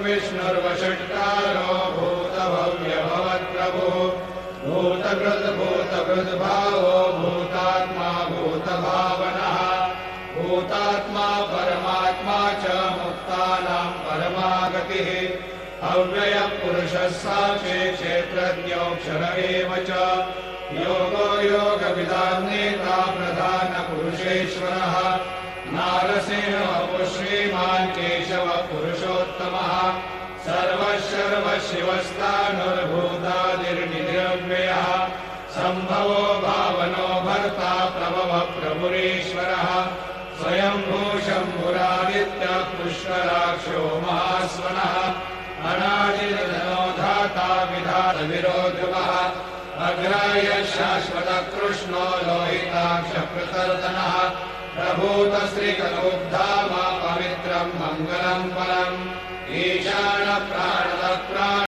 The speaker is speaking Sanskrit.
विष्णुर्वषट्कारो भूतभव्यभवत्प्रभुः भूतकृद्भावो भूतात्मा भूतभावनः भूतात्मा परमात्मा च मुक्तानां परमागतिः अव्ययः पुरुषः साक्षी क्षेत्रज्ञोऽक्षर एव च योगो योगविदां नेता प्रधानपुरुषेश्वरः नारसिंहो श्रीमान् केशवः पुरुषोत्तमः सर्वशिवस्तानुर्भूतादिर्निरव्ययः सम्भवो भावनो भर्ता प्रभवः प्रभुरीश्वरः स्वयंभू शम्भुरादित्यः पुष्कराक्षो महास्वनः अनादिर्धनो धाता विधातविरोधुवः अग्राह्य शाश्वतः कृष्णो लोहिताक्षप्रतर्दनः प्रभूतश्रीकरोद्धाम पवित्रं मङ्गलं परम् ईशानप्राण